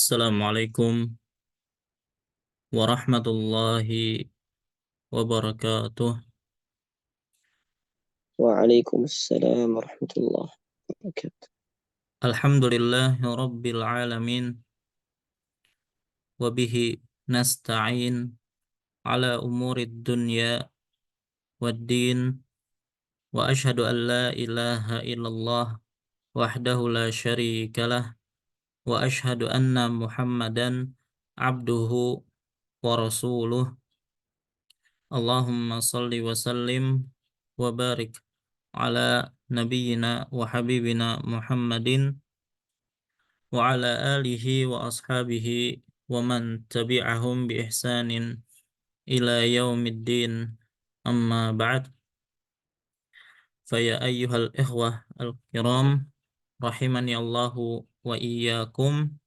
Assalamualaikum warahmatullahi wabarakatuh. Waalaikumsalam warahmatullahi wabarakatuh. Alhamdulillahi rabbil alamin wa bihi nasta'in ala umurid dunya waddin wa ashhadu an la ilaha illallah wahdahu la syarikalah wa ashhadu anna Muhammadan abduhu wa rasuluh. Allahumma salli wa sallim wa barik ala nabiyyina wa habibina Muhammadin wa ala alihi wa ashabihi wa man tabi'ahum bi ihsanin ila yaumiddin, amma ba'd. Faya ayyuhal ikhwah al-kiram rahimani Allahu wa iyyakum.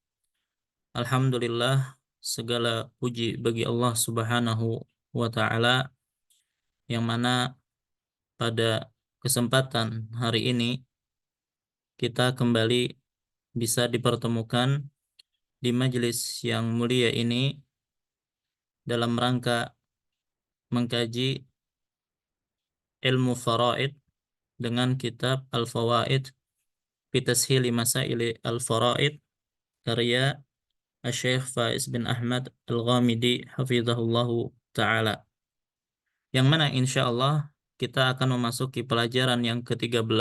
Alhamdulillah, segala puji bagi Allah Subhanahu wa ta'ala, yang mana pada kesempatan hari ini kita kembali bisa dipertemukan di majelis yang mulia ini dalam rangka mengkaji ilmu faraid dengan kitab Al-Fawaid fi Tashili Masaili Al-Faraid karya Syekh Faiz bin Ahmad Al-Ghamidi hafizahullahu ta'ala, yang mana insya Allah kita akan memasuki pelajaran yang ke-13,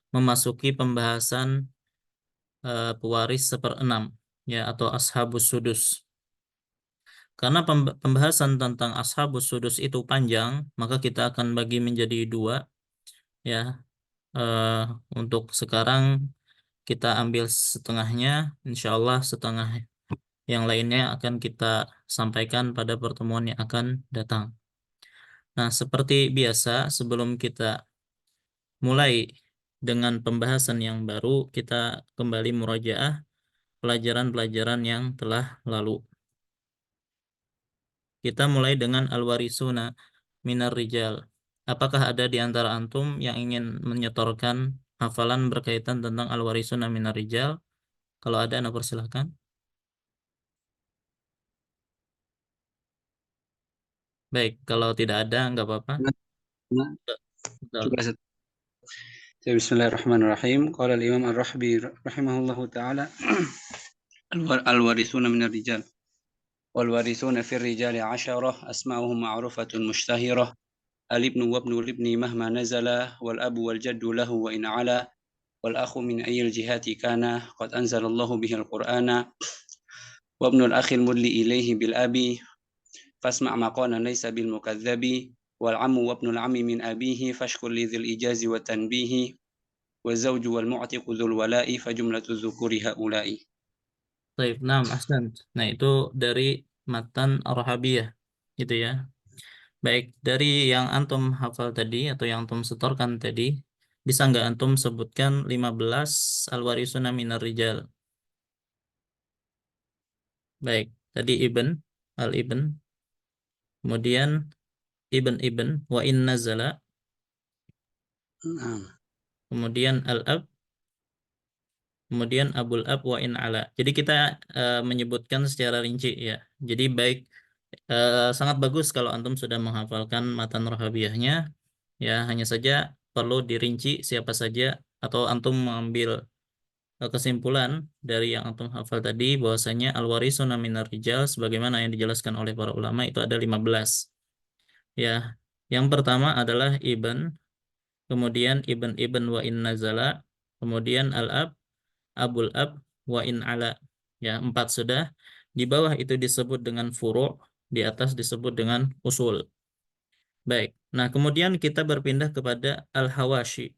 memasuki pembahasan pewaris seperenam, ya, atau ashabus sudus. Karena pembahasan tentang ashabus sudus itu panjang, maka kita akan bagi menjadi dua, ya. Eh, untuk sekarang kita ambil setengahnya, insya Allah setengah yang lainnya akan kita sampaikan pada pertemuan yang akan datang. Nah, seperti biasa, sebelum kita mulai dengan pembahasan yang baru, kita kembali murajaah pelajaran-pelajaran yang telah lalu. Kita mulai dengan al-warisuna minar rijal. Apakah ada di antara antum yang ingin menyetorkan hafalan berkaitan tentang al-warisuna minar rijal? Kalau ada, anda persilahkan. Baik, kalau tidak ada, nggak apa-apa. Betul. Bismillahirrahmanirrahim. Qala al-Imam Ar-Rahbi rahimahullahu taala al-warithuna min ar-rijal wal warithuna fi ar-rijali 'asharah asma'uhum ma'rufatun mushtahirah al-ibnu wa ibnu al-ibni mahma nazala wal abu wal jaddu lahu wa in 'ala wal akhu min ayyil jihati kana qad anzalallahu bihi al-Qur'ana wa ibnu al-akhi al-mudli ilayhi bil abi fasma' ma qala laysa bil mukadzdzabi wal 'ammu wa ibnu al-'ammi min abihi fashkur li dzil ijazi wa tanbihi والزوج والمعتق ذو الولاء فجملة الذكور هؤلاء. Baik, nah, ahsan. Nah, itu dari matan Ar-Rahabiyah, gitu ya. Baik, dari yang antum hafal tadi atau yang antum setorkan tadi, bisa nggak antum sebutkan 15 al-warisuna minar rijal? Baik, tadi ibn, al-ibn, kemudian ibn wa in nazala, kemudian al-ab, kemudian abul ab wa in ala. Jadi kita menyebutkan secara rinci, ya. Jadi baik, sangat bagus kalau antum sudah menghafalkan matan Rahabiyahnya, ya. Hanya saja perlu dirinci siapa saja, atau antum mengambil kesimpulan dari yang antum hafal tadi bahwasanya al-warisuna minar rijal sebagaimana yang dijelaskan oleh para ulama itu ada 15. Ya. Yang pertama adalah ibn, kemudian ibn wa in nazala, kemudian al-ab, abul ab wa in ala. Ya, 4 sudah. Di bawah itu disebut dengan furu', di atas disebut dengan usul. Baik. Nah, kemudian kita berpindah kepada al-hawashi,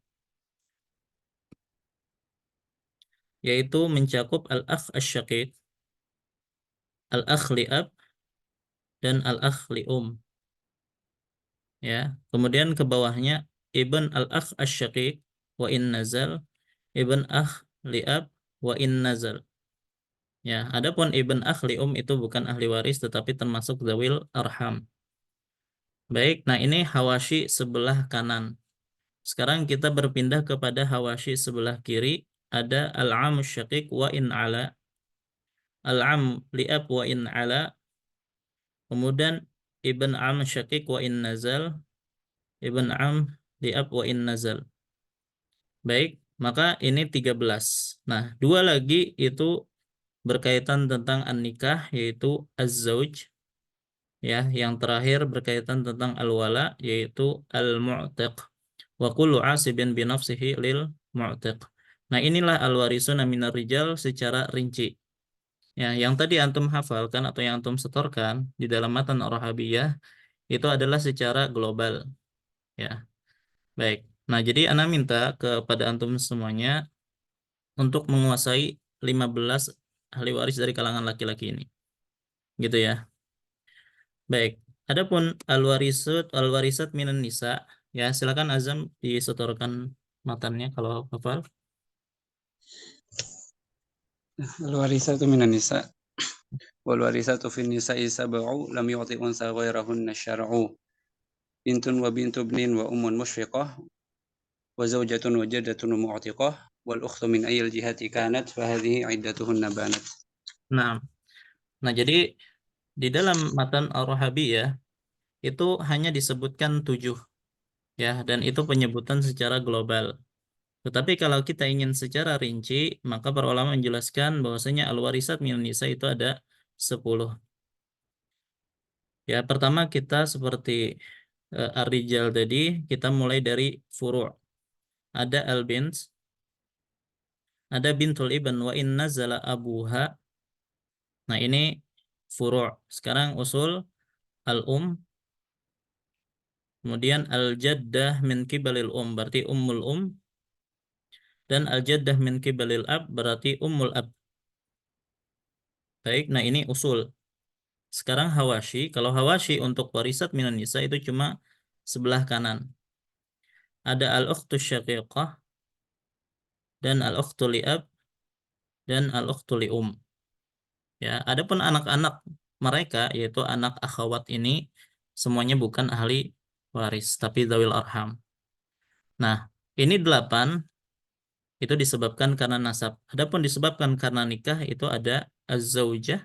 yaitu mencakup al-akh asy-syaqiq, al-akh li'ab, dan al-akh li'um. Ya. Kemudian ke bawahnya ibn al-akh asy-syaqiq wa in nazal, ibn akh li'ab wa in nazal. Ya, adapun ibn akh li'um itu bukan ahli waris tetapi termasuk zawil arham. Baik, nah ini hawashi sebelah kanan. Sekarang kita berpindah kepada hawashi sebelah kiri, ada al-amus syaqiq wa in ala. al-am li'ab wa in ala, kemudian ibn am syakik wa in nazal, ibn am li'ab wa in nazal. Baik, maka ini 13. Nah, dua lagi itu berkaitan tentang an-nikah, yaitu az-zauj, ya. Yang terakhir berkaitan tentang al-wala, yaitu al-mu'tiq. Wa kullu asibin binafsihi lil mu'tiq. Nah, inilah al-warisuna minar rijal secara rinci. Ya, yang tadi antum hafalkan atau yang antum setorkan di dalam matan Ar-Rahabiyah itu adalah secara global, ya. Baik. Nah, jadi ana minta kepada antum semuanya untuk menguasai 15 ahli waris dari kalangan laki-laki ini. Gitu ya. Baik. Adapun al-warisat minan nisa, ya silakan Azam disetorkan matannya kalau hafal. Al-warisatu minan nisa. Wal warisatu fin nisa'i sab'u lam yu'ti unsa ghairahunna syar'u. Bintun wa bintu ibnin wa ummun musyfiqah wa zawjatun wa jaddatun mu'tiqah wal ukhtu min ayyil jihati kanat fa hadhihi iddatuhunna banat. Nah, jadi di dalam matan Ar-Rahabiyah itu hanya disebutkan 7, ya, dan itu penyebutan secara global. Tetapi kalau kita ingin secara rinci, maka para ulama menjelaskan bahwasanya al-warisat minan nisa itu ada 10. Ya, pertama kita seperti ar-rijal tadi, kita mulai dari furu'. Ada al-bint, ada bintul ibn wa in nazala abuha. Nah, ini furu'. Sekarang usul al-um, kemudian al-jaddah min kibalil berarti ummul dan al-jaddah min kibalil ab berarti ummul ab. Baik, nah ini usul. Sekarang hawashi, kalau hawashi untuk warisat minan nisa itu cuma sebelah kanan. Ada al-ukhtu syaqiqah dan al-ukhtu li'ab dan al-ukhtu li'um. Ya, adapun anak-anak mereka yaitu anak akhwat ini semuanya bukan ahli waris tapi dzawil arham. Nah, ini 8 itu disebabkan karena nasab. Adapun disebabkan karena nikah itu ada az-zaujah,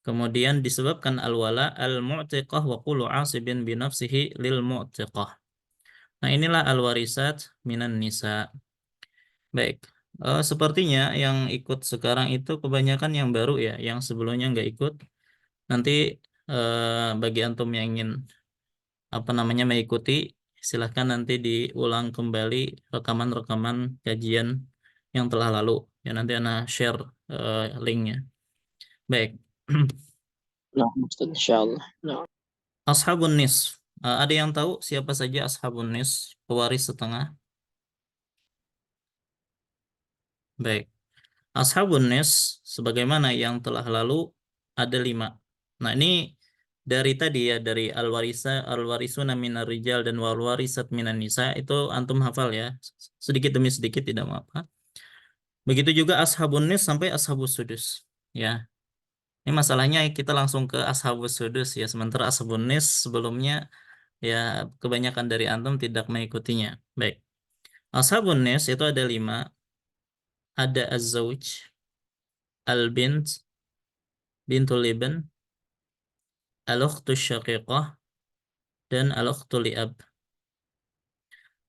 kemudian disebabkan al-wala, al-mu'tiqah wa qulu asibin binafsihi lil mu'tiqah. Nah, inilah al-warisat minan nisa. Baik. Sepertinya yang ikut sekarang itu kebanyakan yang baru ya, yang sebelumnya nggak ikut. Nanti bagi antum yang ingin mengikuti, silahkan nanti diulang kembali rekaman-rekaman kajian yang telah lalu. Ya, nanti ana share linknya. Baik. نعم أستاذ إن شاء الله. نعم. Ashabun nisf. Ada yang tahu siapa saja ashabun nisf, pewaris setengah? Baik. Ashabun nisf sebagaimana yang telah lalu ada 5. Nah, ini dari tadi ya, dari al-warisuna minar rijal dan wal-warisat minan nisa itu antum hafal ya. Sedikit demi sedikit tidak apa-apa. Begitu juga ashabun nisf sampai ashabus sudus. Ya. Ini masalahnya kita langsung ke ashabus sudus ya, sementara ashabun nisf sebelumnya ya kebanyakan dari antum tidak mengikutinya. Baik. Ashabun nisf itu ada 5. Ada az-zauj, al-bint, bintul ibn, al-ukhtu syaqiqah, dan al-ukhtu li'ab.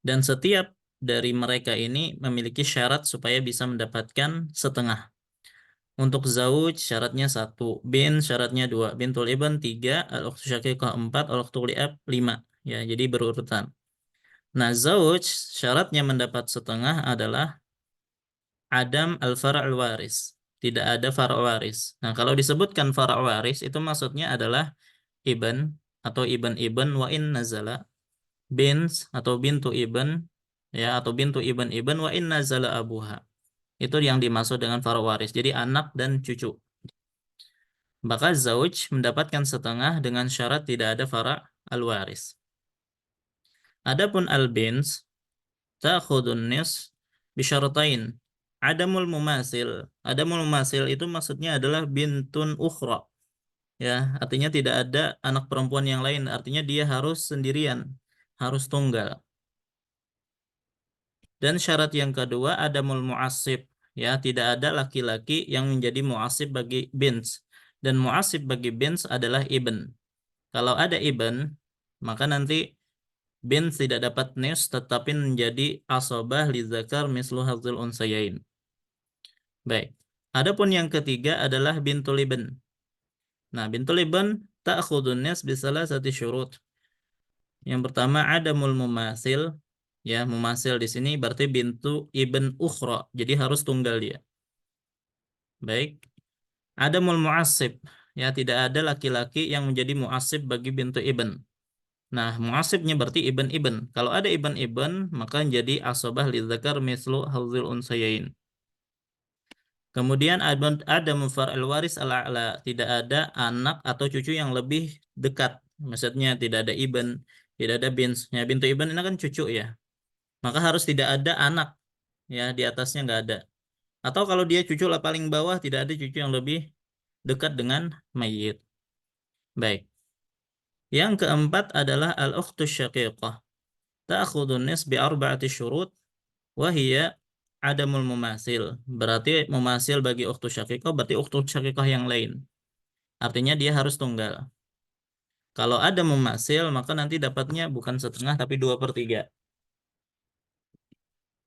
Dan setiap dari mereka ini memiliki syarat supaya bisa mendapatkan setengah. Untuk zauj syaratnya 1, bin syaratnya 2, bintul ibn 3, al-ukhtu syaqiqah 4, al-ukhtu li'ab 5. Ya, jadi berurutan. Nah, zauj syaratnya mendapat setengah adalah adam al-far' waris. Tidak ada far' waris. Nah, kalau disebutkan far' waris itu maksudnya adalah ibn atau ibn wa in nazala, bint atau bintu ibn, ya, atau bintu ibn wa in nazala abuha. Itu yang dimaksud dengan far' waris. Jadi anak dan cucu. Maka zauj mendapatkan setengah dengan syarat tidak ada far' al-waris. Adapun al-bint ta'khudun nis bisyaratain. Adamul mumasil. Adamul mumasil itu maksudnya adalah bintun ukhra. Ya, artinya tidak ada anak perempuan yang lain. Artinya dia harus sendirian, harus tunggal. Dan syarat yang kedua adamul mu'assib. ya, tidak ada laki-laki yang menjadi mu'asib bagi bint. Dan mu'asib bagi bint adalah ibn. Kalau ada ibn, maka nanti bint tidak dapat nis, tetapi menjadi asobah li zakar mislu hadzul unsayain. Baik. Adapun yang ketiga adalah bintul ibn. Nah, bintul ibn ta'khudun nis bisalah satu syurut. Yang pertama adamul mumasil, ya, mumasil di sini berarti bintu ibn ukhra, jadi harus tunggal dia. Baik. Adamul mu'assib, ya, tidak ada laki-laki yang menjadi mu'assib bagi bintu ibn. Nah, mu'assibnya berarti ibn-ibn. Kalau ada ibn-ibn, maka jadi asobah li dzakar mislu hadzil unsayain. Kemudian ada mufar'il waris al-a'la, tidak ada anak atau cucu yang lebih dekat. Maksudnya tidak ada ibn, tidak ada bint. Ya, bintu ibn ini kan cucu ya. Maka harus tidak ada anak, ya, di atasnya nggak ada. Atau kalau dia cucu lah paling bawah, tidak ada cucu yang lebih dekat dengan mayit. Baik. Yang keempat adalah al-ukhtus syaqiqah. Ta'khudun nis bi arba'ati syurut wa hiya adamul mumasil. Berarti mumasil bagi ukhtus syaqiqah berarti ukhtus syaqiqah yang lain. Artinya dia harus tunggal. Kalau ada mumasil, maka nanti dapatnya bukan setengah tapi 2/3.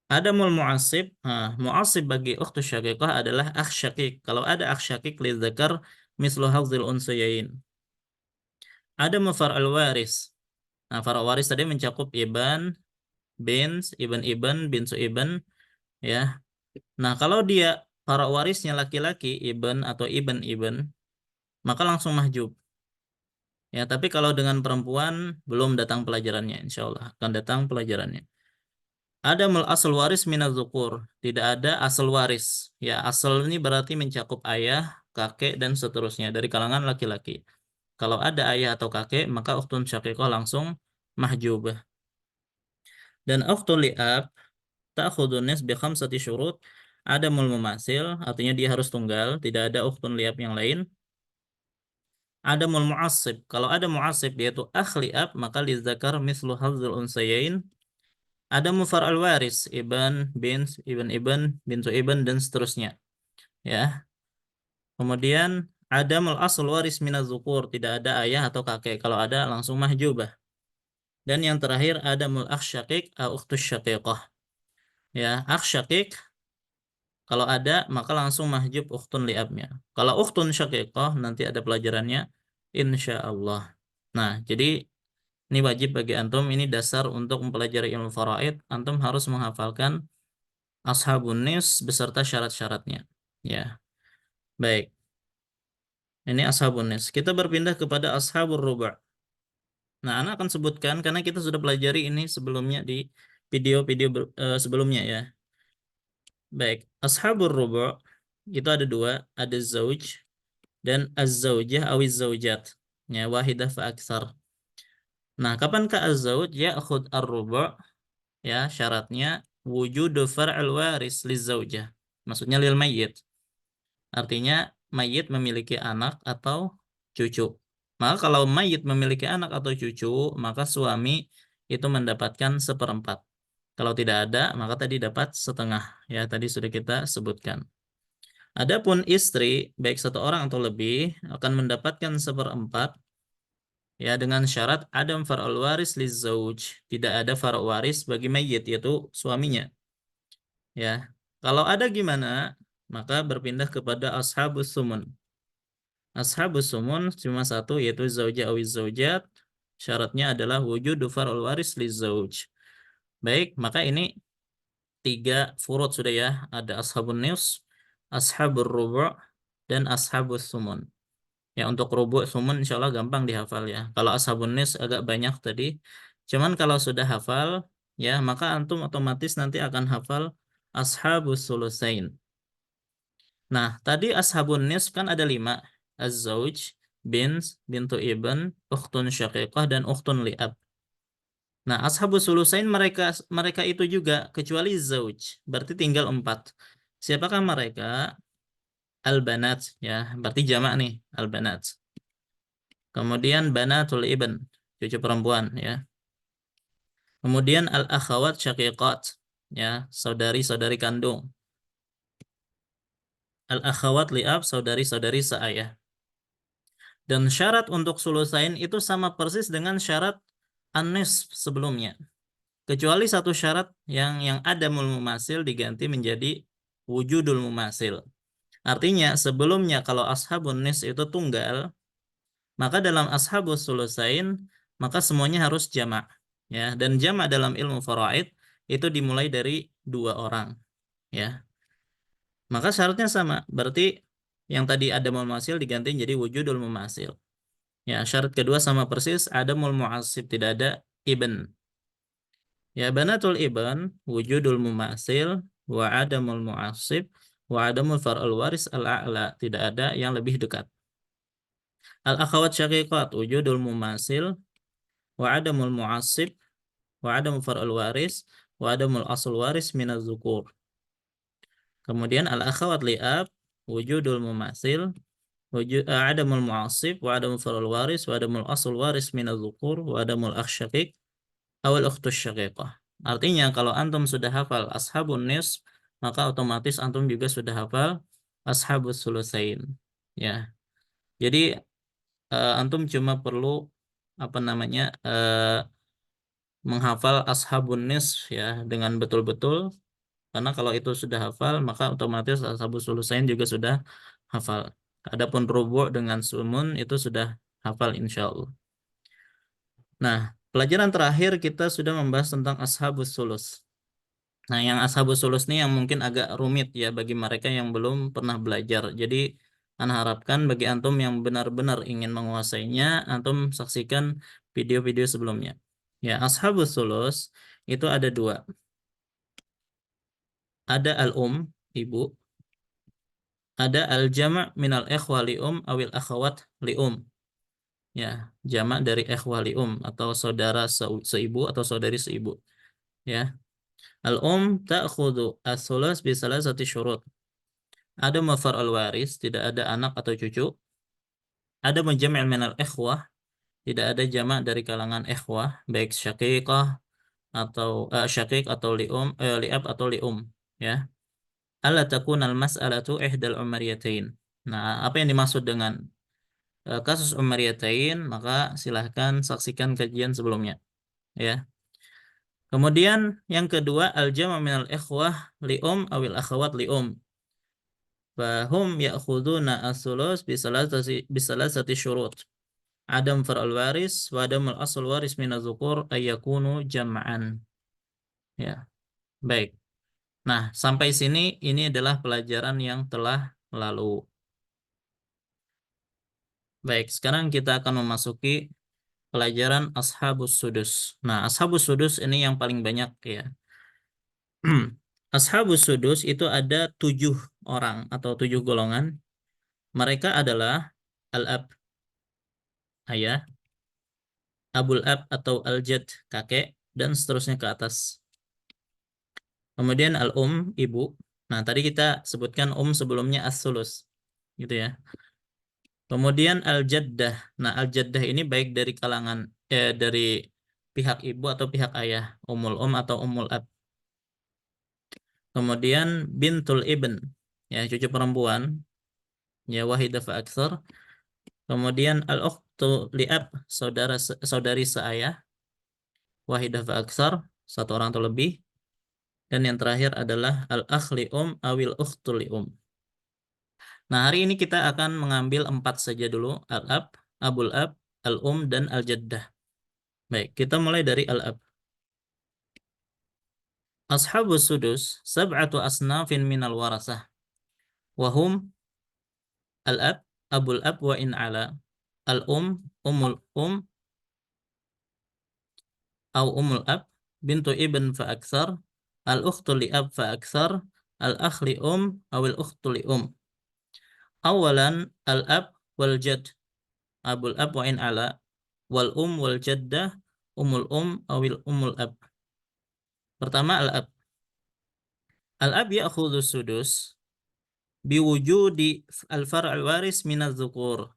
Adamul mu'asib, mu'asib bagi ukhtus syaqiqah adalah akh syaqiq. Kalau ada akh syaqiq li dzakar mislu hadzil unsayain. Ada mufar'al waris. Nah, far'al waris tadi mencakup ibn, bint, ibn, bintu ibn, ya. Nah, kalau dia far'al warisnya laki-laki, ibn atau ibn, maka langsung mahjub. Ya, tapi kalau dengan perempuan belum datang pelajarannya, insya Allah akan datang pelajarannya. Ada mul asal waris minadzukur, tidak ada asal waris. Ya, asal ini berarti mencakup ayah, kakek dan seterusnya dari kalangan laki-laki. Kalau ada ayah atau kakek, maka ukhtun syaqiqah langsung mahjubah. Dan ukhtun li'ab ta'khudun nis bi khamsati syurut. Ada mul mumasil, artinya dia harus tunggal, tidak ada ukhtun li'ab yang lain. Ada mul mu'assib. Kalau ada mu'assib yaitu akh li'ab, maka li zakar mislu hadzul unsayain. Ada mufar al-waris, ibn, bint, ibn, bintu ibn, dan seterusnya. Ya. Kemudian ada mul asl waris minaz zukur, tidak ada ayah atau kakek. Kalau ada langsung mahjubah. Dan yang terakhir ada mul akh syaqiq au ukhtus syaqiqah. Ya, akh syaqiq kalau ada maka langsung mahjub ukhtun li'abnya. Kalau ukhtun syaqiqah nanti ada pelajarannya insyaallah. Nah, jadi ini wajib bagi antum, ini dasar untuk mempelajari ilmu faraid. Antum harus menghafalkan ashabun nis beserta syarat-syaratnya. Ya, baik. Ini ashabun nis. Kita berpindah kepada ashabur ruba'. Nah, anak akan sebutkan karena kita sudah pelajari ini sebelumnya di video-video sebelumnya ya. Baik, ashabur ruba' itu ada dua, ada zauj dan az-zaujah awiz zaujat. Ya, wahidah fa aktsar. Nah, kapankah az-zauj ya'khud ar-ruba'? Ya, syaratnya wujudu far'il waris lizaujah. Maksudnya lil mayyit. Artinya mayit memiliki anak atau cucu. Maka kalau mayit memiliki anak atau cucu, maka suami itu mendapatkan 1/4. Kalau tidak ada, maka tadi dapat setengah. Ya, tadi sudah kita sebutkan. Adapun istri, baik satu orang atau lebih, akan mendapatkan 1/4. Ya, dengan syarat adam far'ul waris lizauj. Tidak ada far'ul waris bagi mayit, yaitu suaminya. Ya, kalau ada gimana? Maka berpindah kepada ashabus sumun. Ashabus sumun cuma satu, yaitu zaujah awiz zaujat. Syaratnya adalah wujudu far'ul waris lizauj. Baik, maka ini 3 furud sudah ya. Ada ashabun nis, ashabur rubu' dan ashabus sumun. Ya, untuk rubu' sumun insya Allah gampang dihafal ya. Kalau ashabun nis agak banyak tadi. Cuman kalau sudah hafal, ya maka antum otomatis nanti akan hafal ashabus sulusain. Nah, tadi ashabun nis kan ada 5. Az-zauj, bint, bintu ibn, ukhtun syaqiqah, dan ukhtun li'ab. Nah, ashabus sulusain mereka itu juga kecuali zauj. Berarti tinggal 4. Siapakah mereka? Al-banat, ya. Berarti jamak nih, al-banat. Kemudian banatul ibn, cucu perempuan, ya. Kemudian al-akhawat syaqiqat, ya, saudari-saudari kandung. al-akhawat li'ab, saudari-saudari seayah. Dan syarat untuk sulusain itu sama persis dengan syarat an-nisf sebelumnya. Kecuali satu syarat yang ada mumasil diganti menjadi wujudul mumasil. Artinya sebelumnya kalau ashabun nis itu tunggal, maka dalam ashabus sulusain maka semuanya harus jamak. Ya, dan jamak dalam ilmu faraid itu dimulai dari 2 orang. Ya, maka syaratnya sama. Berarti yang tadi ada mumasil diganti jadi wujudul mumasil. Ya, syarat kedua sama persis, adamul mu'assib, tidak ada ibn. Ya, banatul ibn wujudul mumasil wa adamul mu'assib wa adamul far'ul waris al-a'la, tidak ada yang lebih dekat. Al-akhawat syaqiqat wujudul mumasil wa adamul mu'assib wa adamul far'ul waris wa adamul asl waris minaz zukur. Kemudian al-akhawat li'ab wujudul mumasil adamul mu'assib wa adamul far'ul waris wa adamul asl waris minaz zukur wa adamul akh syaqiq awal ukhtus syaqiqah. Artinya kalau antum sudah hafal ashabun nis, maka otomatis antum juga sudah hafal ashabus sulusain. Ya. Jadi antum cuma perlu menghafal ashabun nis ya dengan betul-betul, karena kalau itu sudah hafal maka otomatis ashabus sulusain juga sudah hafal. Adapun rubu' dengan sumun itu sudah hafal insyaallah. Nah, pelajaran terakhir kita sudah membahas tentang ashabus sulus. Nah, yang ashabus sulus ini yang mungkin agak rumit ya bagi mereka yang belum pernah belajar. Jadi, ana harapkan bagi antum yang benar-benar ingin menguasainya, antum saksikan video-video sebelumnya. Ya, ashabus sulus itu ada 2. Ada ibu. Ada al-jama' minal ikhwa li'um awil akhawat li'um. Ya, jamak dari ikhwa li'um atau saudara seibu atau saudari seibu. Ya. Ta'khudhu as-sulus bi salasati syurut. Ada mafar al-waris, tidak ada anak atau cucu. Ada menjami' minal ikhwah, tidak ada jamak dari kalangan ikhwah, baik syaqiqah atau syaqiq atau li'ab atau li'um, ya. Alla takunal mas'alatu ihdal umariyatain. Nah, apa yang dimaksud dengan kasus umariyatain? Maka silahkan saksikan kajian sebelumnya, ya. Kemudian yang kedua al-jama' minal ikhwah li'um awil akhawat li'um. Fahum ya'khuduna as-sulus bisalasati syurut. Adam far'al waris wa adam al-asl waris min az-zukur ayyakunu jam'an. Ya, baik. Nah, sampai sini ini adalah pelajaran yang telah lalu. Baik, sekarang kita akan memasuki pelajaran ashabus sudus. Nah, ashabus sudus ini yang paling banyak ya. Ashabus sudus itu ada 7 orang atau 7 golongan. Mereka adalah al-ab, ayah, abul ab atau al-jad, kakek, dan seterusnya ke atas. Kemudian ibu. Nah, tadi kita sebutkan sebelumnya as-sulus. Gitu ya. Kemudian al-jaddah. Nah, al-jaddah ini baik dari kalangan dari pihak ibu atau pihak ayah, atau ab. Kemudian bintul ibn, ya cucu perempuan, ya wahidah fa aktsar. Kemudian al-ukhtu li'ab, saudari seayah, wahidah fa aktsar, satu orang atau lebih. Dan yang terakhir adalah al-akh li'um awil ukhtu li'um. Nah, hari ini kita akan mengambil 4 saja dulu, al-ab, abul ab, al-um, dan al-jaddah. Baik, kita mulai dari al-ab. Ashabus sudus sab'atu asnafin minal warasah. Wahum al-ab, abul ab wa in ala, al-um, umul au umul ab, bintu ibn fa aktsar, al-ukhtu li ab fa aktsar, al-akh li awil ukhtu li Awalan al-ab wal jad, abul ab wa in ala, wal wal jaddah, umul awil umul ab. Pertama al-ab. Al-ab ya'khudhu sudus biwujudi al-far' al-waris minaz zukur.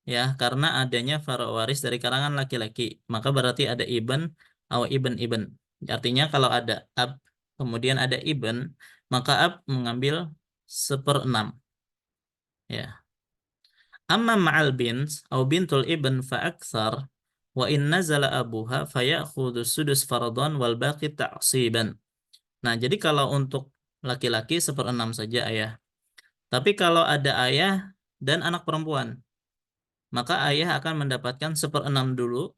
Ya, karena adanya far' waris dari kalangan laki-laki, maka berarti ada ibn atau ibn. Artinya kalau ada ab, kemudian ada ibn, maka ab mengambil 1/6. Ya. Amma ma'al bint atau bintul ibn fa aktsar wa in nazala abuha fayakhudhu sudus fardhan wal baqi ta'siban. Nah, jadi kalau untuk laki-laki 1/6 saja ayah. Tapi kalau ada ayah dan anak perempuan, maka ayah akan mendapatkan 1/6 dulu.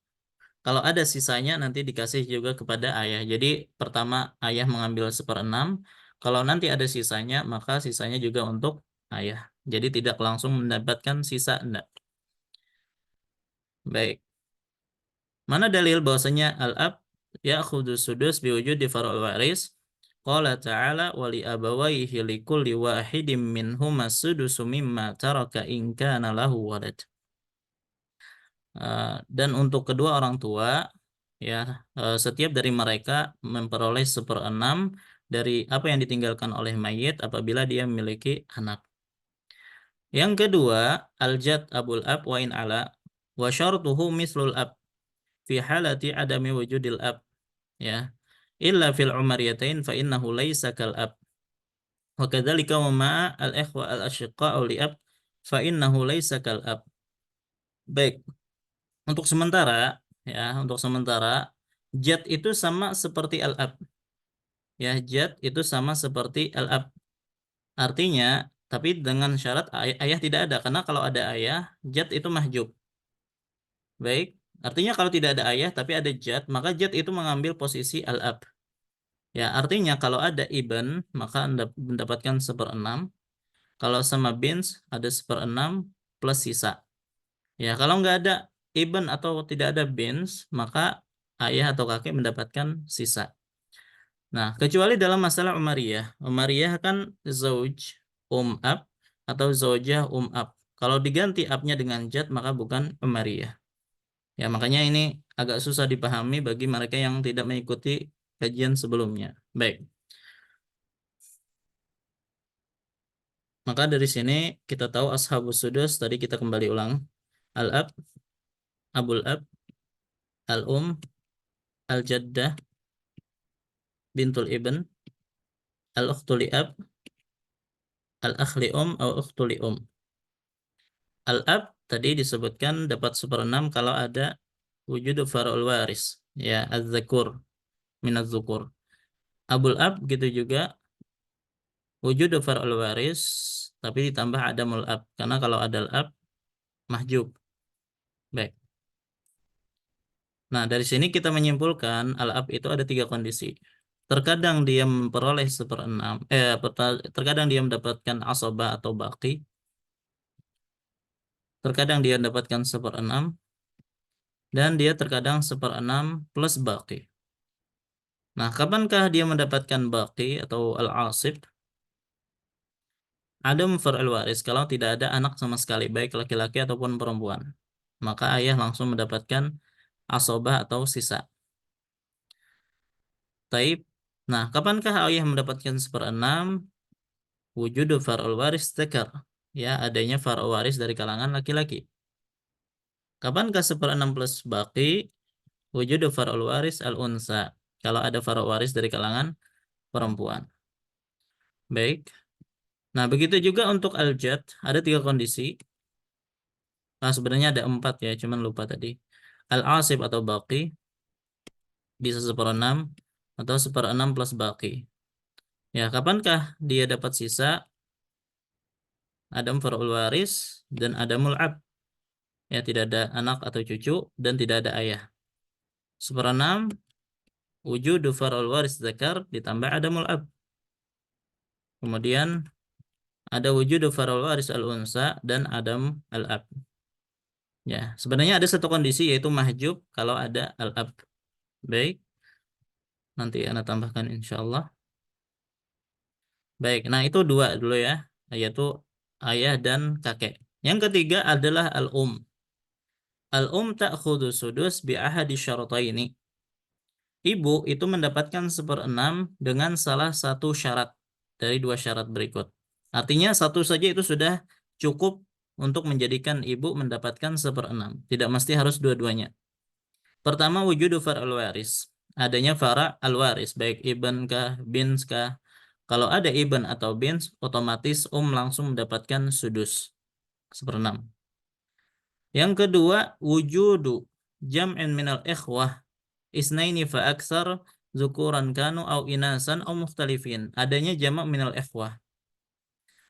Kalau ada sisanya nanti dikasih juga kepada ayah. Jadi pertama ayah mengambil 1/6. Kalau nanti ada sisanya, maka sisanya juga untuk ayah. Jadi tidak langsung mendapatkan sisa, enggak. Baik. Mana dalil bahwasanya al-ab ya'khudhu sudus biwujudi far'ul waris? Qala ta'ala wa li abawayhi likulli wahidin minhuma sudusu mimma taraka in kana lahu walad. Dan untuk kedua orang tua, ya, setiap dari mereka memperoleh 1/6 dari apa yang ditinggalkan oleh mayit apabila dia memiliki anak. Yang kedua, al-jad abul ab wa in ala wa syartuhu mislul ab fi halati adami wujudil ab, ya, illa fil umariyatain fa innahu laisa kal ab wa kadzalika wa ma'a al ikhwa al ashiqa li ab fa innahu laisa kal ab. Baik, untuk sementara, ya, untuk sementara jad itu sama seperti al ab, ya, jad itu sama seperti al ab, artinya tapi dengan syarat ayah tidak ada, karena kalau ada ayah jad itu mahjub. Baik, artinya kalau tidak ada ayah tapi ada jad, maka jad itu mengambil posisi al ab. Ya, artinya kalau ada ibn maka Anda mendapatkan 1/6. Kalau sama bins ada 1/6 plus sisa. Ya, kalau nggak ada ibn atau tidak ada bins, maka ayah atau kakek mendapatkan sisa. Nah, kecuali dalam masalah umariyah. Umariyah kan zauj, ab, atau zaujah ab. Kalau diganti abnya dengan jad, maka bukan umariyah. Ya, makanya ini agak susah dipahami bagi mereka yang tidak mengikuti kajian sebelumnya. Baik. Maka dari sini kita tahu ashabus sudus, tadi kita kembali ulang. Al-ab, abul ab, al-um, al-jaddah, bintul ibn, al-ukhtuli ab, al-akhli atau ukhtuli Al-ab tadi disebutkan dapat 1/6 kalau ada wujud far'ul waris, ya, az-zakur minaz zukur. Abul ab gitu juga wujud far'ul waris tapi ditambah adamul ab, karena kalau ada al-ab mahjub. Baik. Nah, dari sini kita menyimpulkan al-ab itu ada 3 kondisi. Terkadang dia memperoleh 1/6, terkadang dia mendapatkan asabah atau baqi, terkadang dia mendapatkan 1/6, dan dia terkadang 1/6 plus baqi. Nah, kapankah dia mendapatkan baqi atau al-asib? Adam far'il waris, kalau tidak ada anak sama sekali, baik laki-laki ataupun perempuan. Maka ayah langsung mendapatkan asabah atau sisa. Taib. Nah, kapankah ayah mendapatkan 1/6? Wujud far'ul waris dzakar. Ya, adanya far'ul waris dari kalangan laki-laki. Kapankah 1/6 plus baqi? Wujud far'ul waris al-unsa. Kalau ada far'ul waris dari kalangan perempuan. Baik. Nah, begitu juga untuk al-jad, ada 3 kondisi. Nah, sebenarnya ada 4 ya, cuman lupa tadi. Al-asib atau baqi bisa 1/6 atau 1/6 plus baqi. Ya, kapankah dia dapat sisa? Adam far'ul waris dan adamul ab. Ya, tidak ada anak atau cucu dan tidak ada ayah. 1/6 wujud far'ul waris zakar ditambah adamul ab. Kemudian ada wujud far'ul waris al-unsa dan adam al-ab. Ya, sebenarnya ada 1 kondisi yaitu mahjub kalau ada al-ab. Baik, nanti Anda tambahkan insyaallah. Baik, nah itu 2 dulu ya, yaitu ayah dan kakek. Yang ketiga adalah al-um. Al-um ta'khudhu sudus bi ahadi syarataini. Ibu itu mendapatkan 1/6 dengan salah satu syarat dari 2 syarat berikut. Artinya satu saja itu sudah cukup untuk menjadikan ibu mendapatkan 1/6. Tidak mesti harus dua-duanya. Pertama, wujudu far'ul waris. Adanya fara' al-waris, baik ibn kah, bins kah. Kalau ada ibn atau bins, otomatis langsung mendapatkan sudus. seperenam. Yang kedua, wujudu jam'in minal ikhwah isnaini fa aksar zukuran kanu au inasan au mukhtalifin. Adanya jamak minal ikhwah.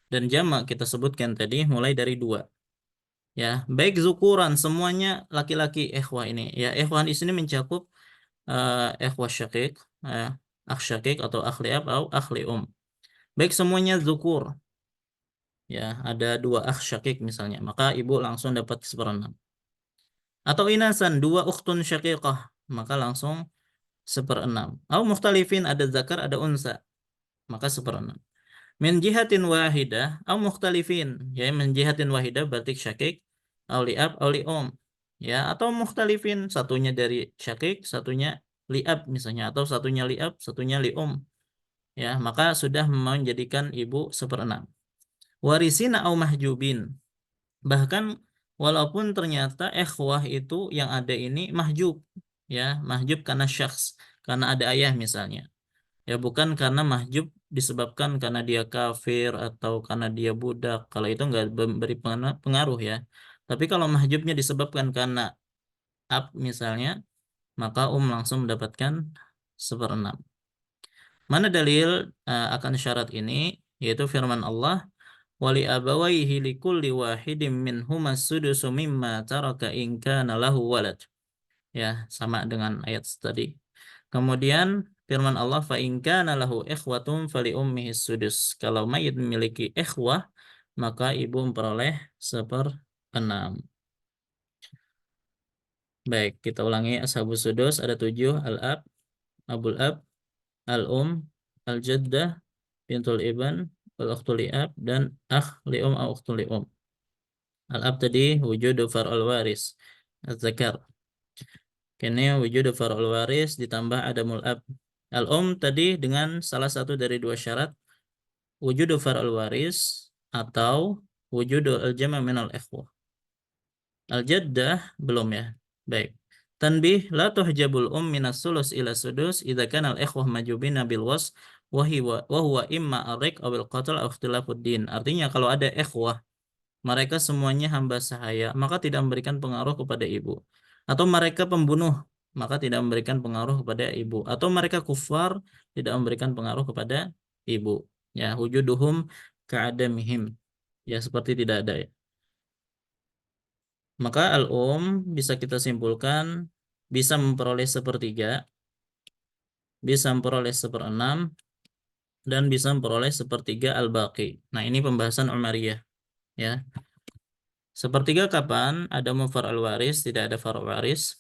Dan jamak kita sebutkan tadi mulai dari dua. Ya, baik zukuran semuanya laki-laki ikhwah ini. Ya, ikhwah di sini mencakup ikhwah syakik, akh syakik atau akhli ab atau akhli Baik semuanya zukur. Ya, ada dua akh syakik misalnya, maka ibu langsung dapat seperenam. Atau inasan dua ukhtun syaqiqah, maka langsung seperenam. Atau mukhtalifin ada zakar ada unsa, maka seperenam. Min jihatin wahidah atau mukhtalifin, ya min jihatin wahidah berarti syakik, au li'ab au li'um. Ya, atau mukhtalifin, satunya dari syakik, satunya li'ab misalnya, atau satunya li'ab, satunya li'um. Ya, maka sudah menjadikan ibu seperenam. Warisina au mahjubin. Bahkan walaupun ternyata ikhwah itu yang ada ini mahjub, ya, mahjub karena syakhs, karena ada ayah misalnya. Ya bukan karena mahjub disebabkan karena dia kafir atau karena dia budak. Kalau itu nggak beri pengaruh ya. Tapi kalau mahjubnya disebabkan karena ab misalnya, maka langsung mendapatkan seperenam. Mana dalil akan syarat ini? Yaitu firman Allah, wali abawaihi likulli wahidin minhumas sudusu mimma taraka in kana lahu walad. Ya, sama dengan ayat tadi. Kemudian firman Allah, fa in kana lahu ikhwatun fali ummihi sudus. Kalau mayit memiliki ikhwah, maka ibu memperoleh seperenam. Baik, kita ulangi ashabus sudus ada 7, al-ab, abul ab, al-um, al-jaddah, bintul ibn, al-ukhtul li'ab, dan akh li'um au ukhtul li'um. Al-ab tadi wujudu far'ul waris, az-zakar. Kini wujudu far'ul waris ditambah adamul ab. Al-um tadi dengan salah satu dari dua syarat, wujudu far'ul waris atau wujudu al-jama' minal ikhwah. Al-jaddah belum ya. Baik. Tanbih la tuhjabul minas sulus ila sudus idza kana al-ikhwah majubina bil was wa huwa imma ar-riq aw al-qatl aw ikhtilafud din. Artinya kalau ada ikhwah mereka semuanya hamba sahaya, maka tidak memberikan pengaruh kepada ibu. Atau mereka pembunuh, maka tidak memberikan pengaruh kepada ibu. Atau mereka kufar, tidak memberikan pengaruh kepada ibu. Ya, wujuduhum ka'adamihim. Ya, seperti tidak ada ya. Maka bisa kita simpulkan bisa memperoleh sepertiga, bisa memperoleh seperenam, dan bisa memperoleh sepertiga al-baqi. Nah, ini pembahasan Umariyah. Ya. Sepertiga kapan? Ada mufar al-waris, tidak ada far waris,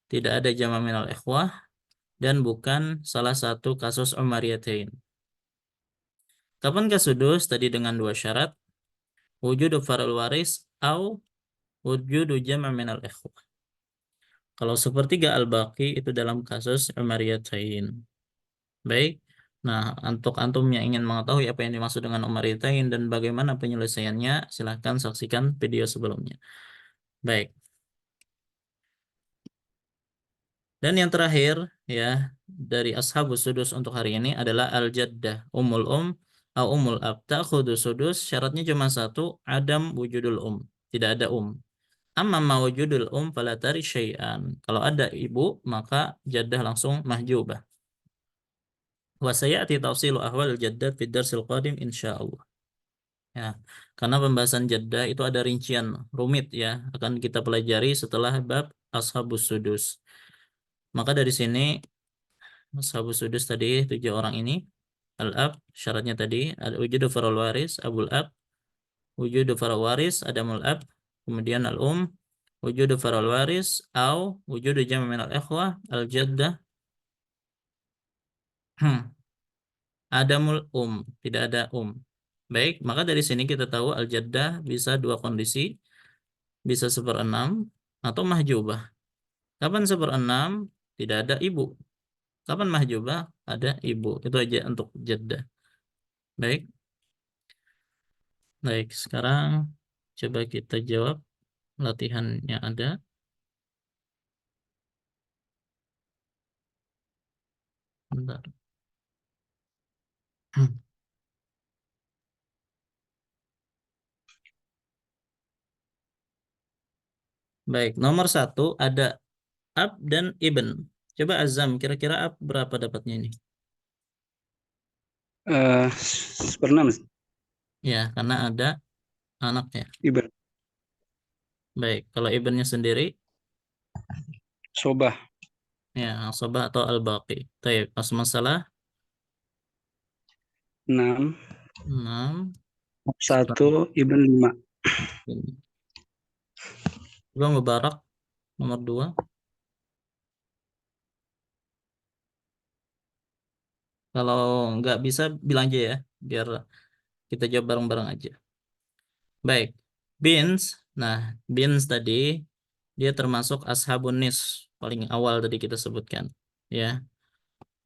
tidak ada jama' minal ikhwah, dan bukan salah satu kasus Umariyatain. Kapan kasudus? Tadi dengan dua syarat, wujudu far al-waris au wujudu jama' minal ikhwah. Kalau sepertiga al-baqi itu dalam kasus Umariyatain. Baik. Nah, untuk antum yang ingin mengetahui apa yang dimaksud dengan Umariyatain dan bagaimana penyelesaiannya, silahkan saksikan video sebelumnya. Baik. Dan yang terakhir ya dari ashabus sudus untuk hari ini adalah al-jaddah ummul atau ummul ab. Ta'khudhu sudus syaratnya cuma satu, adam wujudul tidak ada amma ma wujudul fala tari syai'an. Kalau ada ibu maka jaddah langsung mahjubah. Wa sayati tafsilu ahwal jaddah fi darsil qadim insyaallah. Ya, karena pembahasan jaddah itu ada rincian rumit ya, akan kita pelajari setelah bab ashabus sudus. Maka dari sini ashabus sudus tadi 7 orang ini, al-ab syaratnya tadi ada wujudu farul waris abul ab, wujudu farul waris adamul ab, kemudian al wujudu farul waris au wujudu jama' min al-ikhwah al-jaddah adamul tidak ada Baik, maka dari sini kita tahu al-jaddah bisa dua kondisi, bisa seperenam atau mahjubah. Kapan seperenam? Tidak ada ibu. Kapan mahjubah? Ada ibu. Itu aja untuk jaddah. Baik. Baik, sekarang coba kita jawab latihannya ada. Bentar. Baik, nomor 1 ada ab dan ibn. Coba Azam, kira-kira ab berapa dapatnya ini? Seperenam. Ya, karena ada anaknya. Ibn. Baik, kalau ibnnya sendiri, Sobah. ya, asobah atau al-baqi. Baik, pas masalah 6. 6. 1. Ibn 5. Coba Mubarak, nomor 2. Kalau nggak bisa, bilang aja ya, biar kita jawab bareng-bareng aja. Baik, Bins. Nah, Bins tadi, dia termasuk Ashabun Nis. Paling awal tadi kita sebutkan. Ya,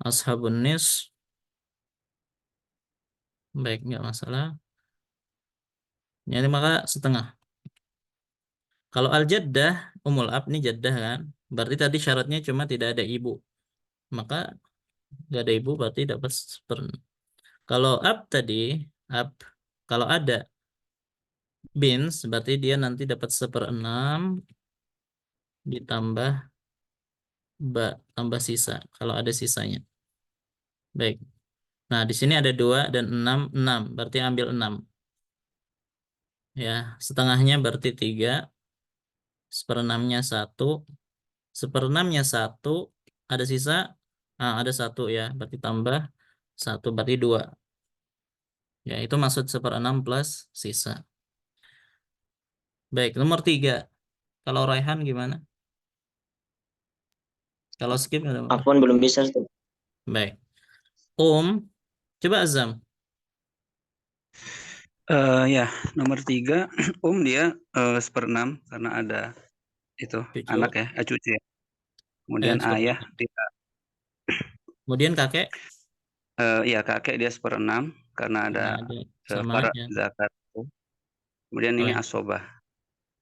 Ashabun Nis. Baik, nggak masalah. Jadi maka setengah. Kalau al-jaddah, umul ab nih jaddah kan. Berarti tadi syaratnya cuma tidak ada ibu. Maka nggak ada ibu berarti dapat Kalau ab tadi, ab, kalau ada bins, berarti dia nanti dapat 1/6 ditambah ba, tambah sisa. Kalau ada sisanya. Baik. Nah, di sini ada 2 dan 6 6. Berarti ambil 6. Ya, setengahnya berarti 3. 1/6-nya 1. 1/6-nya 1. Ada sisa. Ah, ada 1 ya. Berarti tambah 1. Berarti 2. Ya, itu maksud 1/6 plus sisa. Baik, nomor 3. Kalau Raihan gimana? Kalau skip nggak apa-apa. Afwan belum bisa Ustaz. Baik. Coba Azam. Ya, nomor 3. Dia 1/6 karena ada itu anak Cucu. ya, cucu ya. Kemudian ayah 1/6. dia, Kemudian kakek. ya kakek dia 1/6 karena ada Nah, ada sama farad ya. zakat. Kemudian Oh ini ya. asobah.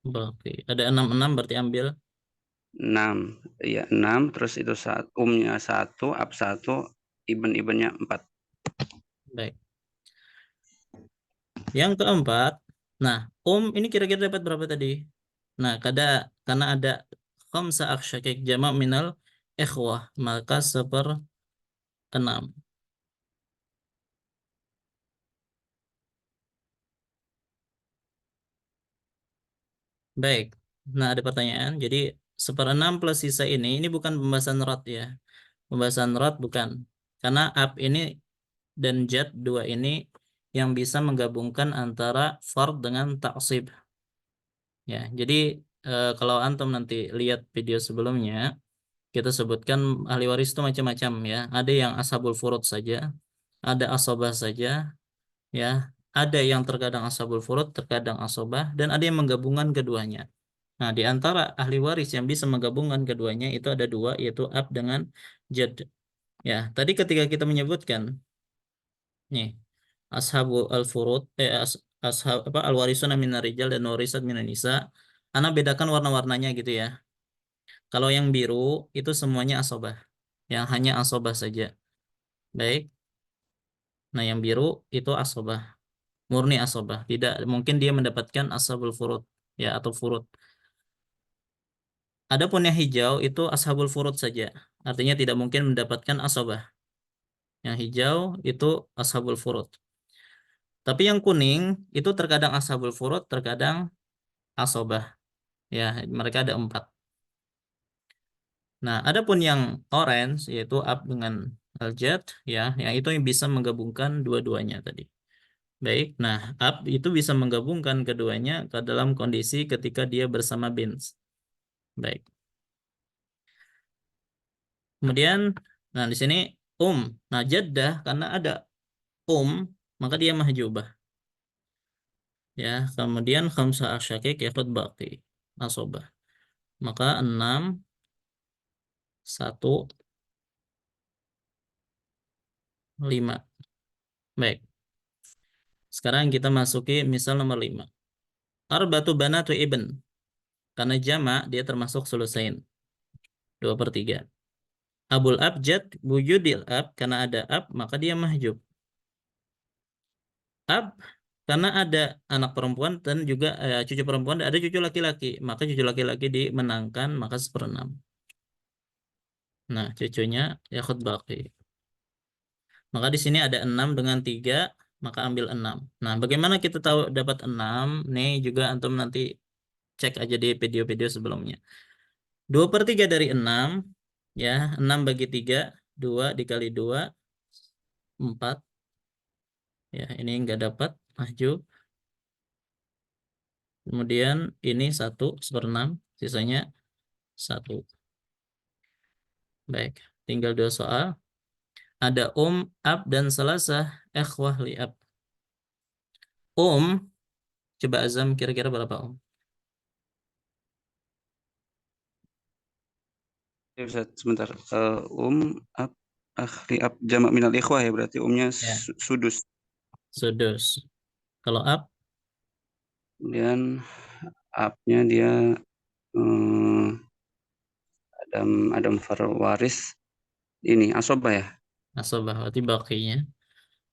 Oke. Ada 6/6 berarti ambil. 6. Ya, 6 terus itu umnya 1, ab 1, ibn-ibnnya 4. Baik. Yang keempat. Nah, ini kira-kira dapat berapa tadi? Nah, karena ada khamsa aksyakik jama' minal ikhwah, maka 1/6. Baik. Nah, ada pertanyaan. Jadi 1/6 plus sisa ini bukan pembahasan rot ya. Pembahasan rot bukan. Karena ab ini dan jad dua ini yang bisa menggabungkan antara fard dengan taksib. Ya, jadi kalau antum nanti lihat video sebelumnya, kita sebutkan ahli waris itu macam-macam ya. Ada yang ashabul furud saja, ada asobah saja, ya. Ada yang terkadang ashabul furud, terkadang asobah, dan ada yang menggabungkan keduanya. Nah, di antara ahli waris yang bisa menggabungkan keduanya itu ada 2, yaitu ab dengan jad. Ya, tadi ketika kita menyebutkan nih ashabu al-furud ashab apa al-warisuna minar rijal dan warisat minan nisa. Ana bedakan warna-warnanya gitu ya. Kalau yang biru itu semuanya asobah. Yang hanya asobah saja. Baik. Nah, yang biru itu asobah, murni asobah. Tidak mungkin dia mendapatkan ashabul furud ya atau furud. Adapun yang hijau itu ashabul furud saja. Artinya tidak mungkin mendapatkan asobah. Yang hijau itu ashabul furud. Tapi yang kuning itu terkadang ashabul furud, terkadang asobah. Ya, mereka ada 4. Nah, adapun yang orange yaitu ab dengan al-jad ya, yang itu yang bisa menggabungkan dua-duanya tadi. Baik, nah ab itu bisa menggabungkan keduanya ke dalam kondisi ketika dia bersama bins. Baik. Kemudian, nah di sini Nah, jaddah karena ada maka dia mahjubah. Ya, kemudian khamsa asyakik yakut baqi asobah. Maka 6 1 5. Baik. Sekarang kita masuki misal nomor 5. Arbatu banatu ibn. Karena jama dia termasuk sulusain. 2/3. Abul abjad wujudil ab, karena ada ab maka dia mahjub. Ab karena ada anak perempuan dan juga cucu perempuan, ada cucu laki-laki, maka cucu laki-laki dimenangkan maka 1/6. Nah, cucunya yakhud baqi. Maka di sini ada 6 dengan 3, maka ambil 6. Nah, bagaimana kita tahu dapat 6? Nih juga antum nanti cek aja di video-video sebelumnya. 2/3 dari 6, ya, 6 bagi 3, 2 dikali 2, 4. Ya, ini enggak dapat, maju. Kemudian ini 1/6, sisanya 1. Baik, tinggal 2 soal. Ada ab, dan salasah ikhwah li ab. Coba Azam kira-kira berapa Ya, Ustaz, sebentar. Ab, akhli ab, jamak minal ikhwah ya, berarti umnya Ya, sudus. sudus. Kalau ab, Kemudian abnya dia Adam Farwaris ini asobah ya, asobah, berarti bakinya.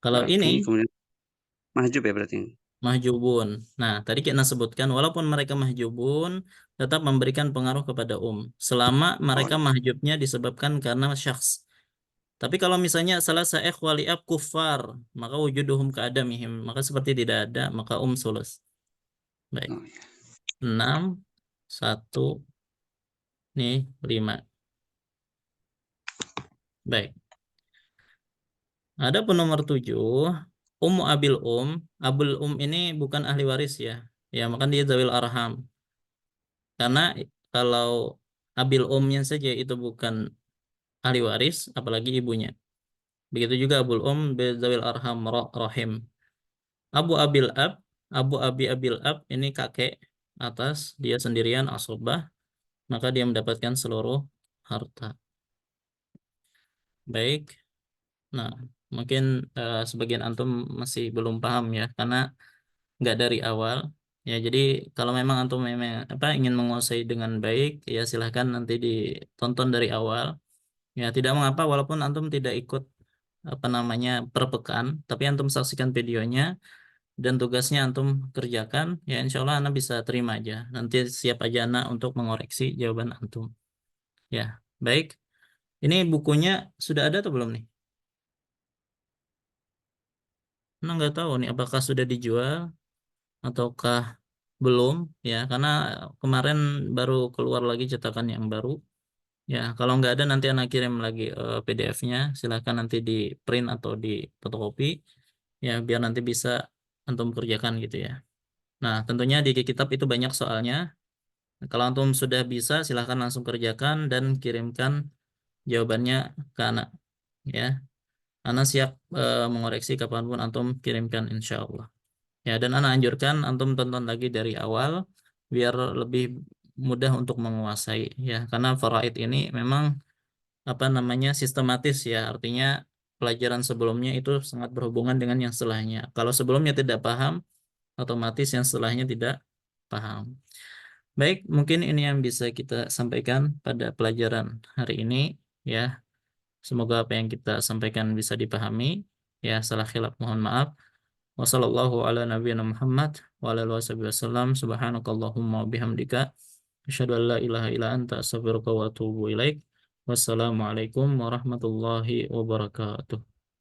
Kalau ini baki, kemudian mahjub ya berarti. mahjubun. Nah, tadi kita sebutkan walaupun mereka mahjubun, tetap memberikan pengaruh kepada selama Oh mereka iya. mahjubnya disebabkan karena syakhs. Tapi kalau misalnya salah sa'ikh wali'ab kufar, maka wujuduhum ka'adamihim, maka seperti tidak ada, maka sulus. Baik. Oh, iya. 6, 1, nih 5. Baik. Ada pun nomor 7, abil abul ini bukan ahli waris ya. Ya, maka dia zawil arham. Karena kalau abil saja itu bukan ahli waris, apalagi ibunya. Begitu juga abul zawil arham rahim. Abil ab, abil ab ini kakek atas, dia sendirian asobah, maka dia mendapatkan seluruh harta. Baik. Nah, mungkin sebagian antum masih belum paham ya, karena nggak dari awal. Ya, jadi kalau memang antum memang ingin menguasai dengan baik, ya silahkan nanti ditonton dari awal. Ya, tidak mengapa walaupun antum tidak ikut per pekan, tapi antum saksikan videonya dan tugasnya antum kerjakan. Ya, insya Allah anak bisa terima aja. Nanti siap aja anak untuk mengoreksi jawaban antum. Ya, baik. Ini bukunya sudah ada atau belum nih? Nah, nggak tahu nih apakah sudah dijual ataukah belum, ya, karena kemarin baru keluar lagi cetakan yang baru. Ya, kalau nggak ada nanti anak kirim lagi PDF-nya, silahkan nanti di print atau di fotokopi, ya, biar nanti bisa antum kerjakan gitu ya. Nah, tentunya di kitab itu banyak soalnya. Kalau antum sudah bisa, silahkan langsung kerjakan dan kirimkan jawabannya ke anak, ya. Anak siap mengoreksi kapanpun antum kirimkan insya Allah. Ya, dan anak anjurkan antum tonton lagi dari awal biar lebih mudah untuk menguasai ya, karena faraid ini memang sistematis ya, artinya pelajaran sebelumnya itu sangat berhubungan dengan yang setelahnya. Kalau sebelumnya tidak paham, otomatis yang setelahnya tidak paham. Baik, mungkin ini yang bisa kita sampaikan pada pelajaran hari ini ya. Semoga apa yang kita sampaikan bisa dipahami. Ya, salah khilaf mohon maaf. Wassallallahu ala nabiyina Muhammad wa ala alihi wasallam. Subhanakallahumma wa bihamdika asyhadu an la ilaha illa anta astaghfiruka wa atubu ilaik. Wassalamualaikum warahmatullahi wabarakatuh.